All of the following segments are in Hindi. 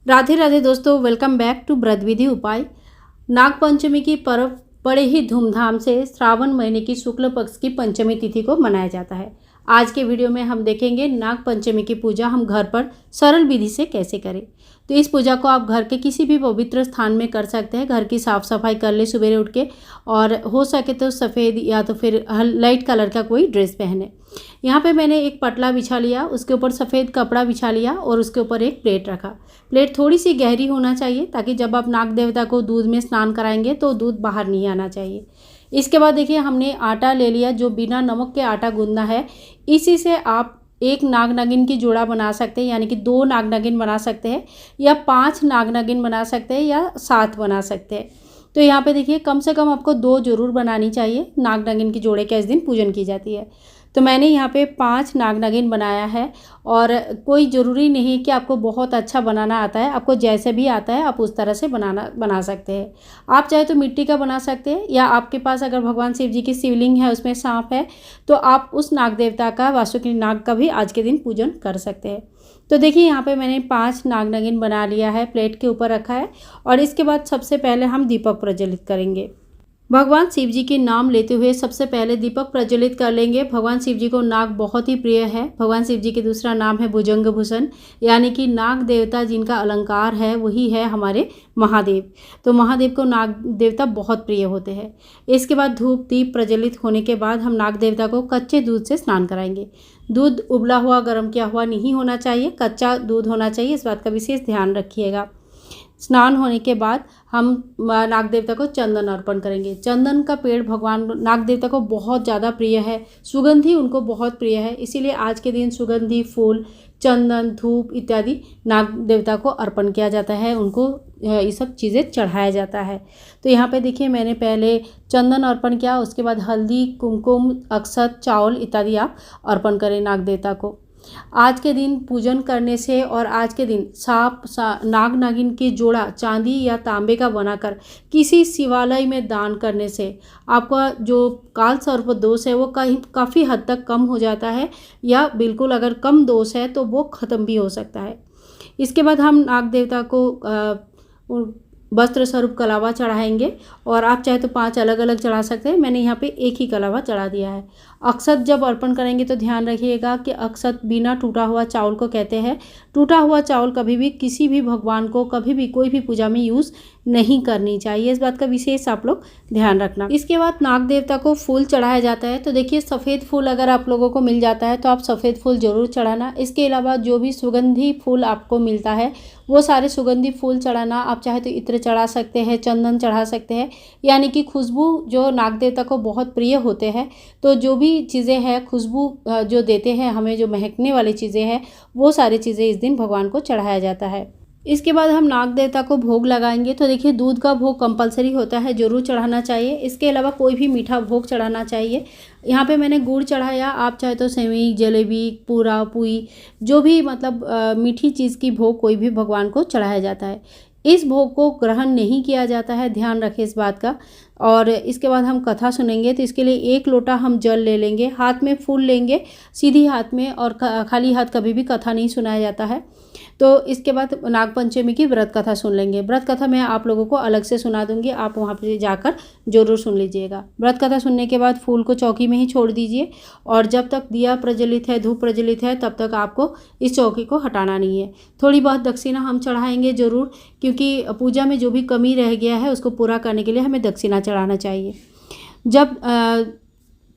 राधे राधे दोस्तों, वेलकम बैक टू व्रत विधि उपाय। नाग पंचमी की पर्व बड़े ही धूमधाम से श्रावण महीने की शुक्ल पक्ष की पंचमी तिथि को मनाया जाता है। आज के वीडियो में हम देखेंगे नाग पंचमी की पूजा हम घर पर सरल विधि से कैसे करें। तो इस पूजा को आप घर के किसी भी पवित्र स्थान में कर सकते हैं। घर की साफ़ सफाई कर ले सवेरे उठ के, और हो सके तो सफ़ेद या तो फिर लाइट कलर का कोई ड्रेस पहने। यहाँ पे मैंने एक पटला बिछा लिया, उसके ऊपर सफ़ेद कपड़ा बिछा लिया और उसके ऊपर एक प्लेट रखा। प्लेट थोड़ी सी गहरी होना चाहिए ताकि जब आप नाग देवता को दूध में स्नान कराएंगे तो दूध बाहर नहीं आना चाहिए। इसके बाद देखिए, हमने आटा ले लिया जो बिना नमक के आटा गूंदना है। इसी से आप एक नाग नागिन की जोड़ा बना सकते हैं, यानी कि 2 नाग नागिन बना सकते हैं, या 5 नाग नागिन बना सकते हैं, या 7 बना सकते हैं। तो यहाँ पे देखिए, कम से कम आपको 2 जरूर बनानी चाहिए। नाग नागिन की जोड़े का इस दिन पूजन की जाती है। तो मैंने यहाँ पे 5 नाग नागिन बनाया है। और कोई ज़रूरी नहीं कि आपको बहुत अच्छा बनाना आता है, आपको जैसे भी आता है आप उस तरह से बना सकते हैं। आप चाहे तो मिट्टी का बना सकते हैं, या आपके पास अगर भगवान शिव जी की शिवलिंग है, उसमें सांप है, तो आप उस नाग देवता का, वासुकी नाग का भी आज के दिन पूजन कर सकते हैं। तो देखिए, यहाँ पे मैंने 5 नाग नागिन बना लिया है, प्लेट के ऊपर रखा है। और इसके बाद सबसे पहले हम दीपक प्रज्वलित करेंगे। भगवान शिव जी के नाम लेते हुए सबसे पहले दीपक प्रज्वलित कर लेंगे। भगवान शिव जी को नाग बहुत ही प्रिय है। भगवान शिव जी के दूसरा नाम है भुजंगभूषण, यानी कि नाग देवता जिनका अलंकार है वही है हमारे महादेव। तो महादेव को नाग देवता बहुत प्रिय होते हैं। इसके बाद धूप दीप प्रज्वलित होने के बाद हम नाग देवता को कच्चे दूध से स्नान कराएंगे। दूध उबला हुआ गर्म किया हुआ नहीं होना चाहिए, कच्चा दूध होना चाहिए, इस बात का विशेष ध्यान रखिएगा। स्नान होने के बाद हम नाग देवता को चंदन अर्पण करेंगे। चंदन का पेड़ भगवान नाग देवता को बहुत ज़्यादा प्रिय है, सुगंधी उनको बहुत प्रिय है। इसीलिए आज के दिन सुगंधी फूल, चंदन, धूप इत्यादि नाग देवता को अर्पण किया जाता है, उनको ये सब चीज़ें चढ़ाया जाता है। तो यहाँ पे देखिए, मैंने पहले चंदन अर्पण किया, उसके बाद हल्दी, कुमकुम, अक्षत, चावल इत्यादि आप अर्पण करें नाग देवता को। आज के दिन पूजन करने से और आज के दिन नाग नागिन की जोड़ा चांदी या तांबे का बनाकर किसी शिवालय में दान करने से आपका जो काल सर्प दोष है वो काफ़ी हद तक कम हो जाता है, या बिल्कुल अगर कम दोष है तो वो ख़त्म भी हो सकता है। इसके बाद हम नाग देवता को वस्त्र स्वरूप कलावा चढ़ाएंगे, और आप चाहे तो 5 अलग अलग चढ़ा सकते हैं। मैंने यहाँ पे एक ही कलावा चढ़ा दिया है। अक्षत जब अर्पण करेंगे तो ध्यान रखिएगा कि अक्षत बिना टूटा हुआ चावल को कहते हैं। टूटा हुआ चावल कभी भी किसी भी भगवान को कभी भी कोई भी पूजा में यूज़ नहीं करनी चाहिए, इस बात का विशेष आप लोग ध्यान रखना। इसके बाद नाग देवता को फूल चढ़ाया जाता है। तो देखिए, सफ़ेद फूल अगर आप लोगों को मिल जाता है तो आप सफ़ेद फूल ज़रूर चढ़ाना। इसके अलावा जो भी सुगंधी फूल आपको मिलता है वो सारे सुगंधी फूल चढ़ाना। आप चाहे तो इत्र चढ़ा सकते हैं, चंदन चढ़ा सकते हैं, यानी कि खुशबू जो नाग देवता को बहुत प्रिय होते हैं। तो जो भी चीज़ें हैं, खुशबू जो देते हैं हमें, जो महकने वाली चीज़ें हैं, वो सारी चीज़ें इस दिन भगवान को चढ़ाया जाता है। इसके बाद हम नाग देवता को भोग लगाएंगे। तो देखिए, दूध का भोग कंपलसरी होता है, जरूर चढ़ाना चाहिए। इसके अलावा कोई भी मीठा भोग चढ़ाना चाहिए। यहाँ पे मैंने गुड़ चढ़ाया, आप चाहे तो सेवई, जलेबी, पूरा, पुई, जो भी मतलब मीठी चीज़ की भोग कोई भी भगवान को चढ़ाया जाता है। इस भोग को ग्रहण नहीं किया जाता है, ध्यान रखें इस बात का। और इसके बाद हम कथा सुनेंगे। तो इसके लिए 1 लोटा हम जल ले लेंगे, हाथ में फूल लेंगे सीधी हाथ में, और खाली हाथ कभी भी कथा नहीं सुनाया जाता है। तो इसके बाद नाग पंचमी की व्रत कथा सुन लेंगे। व्रत कथा मैं आप लोगों को अलग से सुना दूंगी, आप वहाँ पे जाकर जरूर सुन लीजिएगा। व्रत कथा सुनने के बाद फूल को चौकी में ही छोड़ दीजिए, और जब तक दिया प्रज्वलित है, धूप प्रज्वलित है, तब तक आपको इस चौकी को हटाना नहीं है। थोड़ी बहुत दक्षिणा हम चढ़ाएंगे ज़रूर, क्योंकि पूजा में जो भी कमी रह गया है उसको पूरा करने के लिए हमें दक्षिणा चढ़ाना चाहिए। जब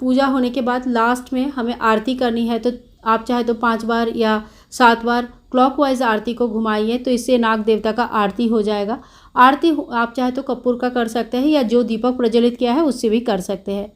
पूजा होने के बाद लास्ट में हमें आरती करनी है, तो आप चाहे तो 5 बार या 7 बार क्लॉकवाइज आरती को घुमाइए, तो इससे नाग देवता का आरती हो जाएगा। आरती आप चाहे तो कपूर का कर सकते हैं, या जो दीपक प्रज्वलित किया है उससे भी कर सकते हैं।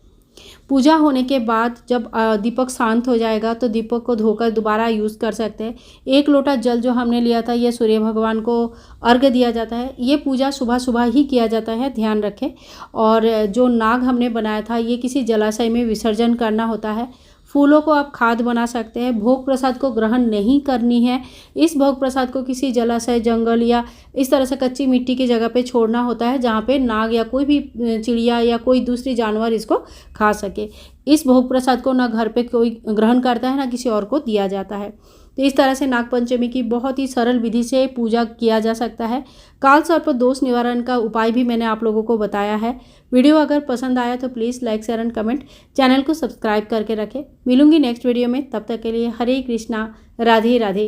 पूजा होने के बाद जब दीपक शांत हो जाएगा तो दीपक को धोकर दोबारा यूज़ कर सकते हैं। 1 लोटा जल जो हमने लिया था, ये सूर्य भगवान को अर्घ्य दिया जाता है। ये पूजा सुबह सुबह ही किया जाता है, ध्यान रखें। और जो नाग हमने बनाया था ये किसी जलाशय में विसर्जन करना होता है। फूलों को आप खाद बना सकते हैं। भोग प्रसाद को ग्रहण नहीं करनी है। इस भोग प्रसाद को किसी जलाशय, जंगल या इस तरह से कच्ची मिट्टी की जगह पे छोड़ना होता है, जहाँ पे नाग या कोई भी चिड़िया या कोई दूसरी जानवर इसको खा सके। इस भोग प्रसाद को ना घर पे कोई ग्रहण करता है, ना किसी और को दिया जाता है। तो इस तरह से नागपंचमी की बहुत ही सरल विधि से पूजा किया जा सकता है। काल सर्प दोष निवारण का उपाय भी मैंने आप लोगों को बताया है। वीडियो अगर पसंद आया तो please like share and comment, channel को सब्सक्राइब करके रखें। मिलूंगी नेक्स्ट वीडियो में, तब तक के लिए हरे कृष्णा, राधे राधे।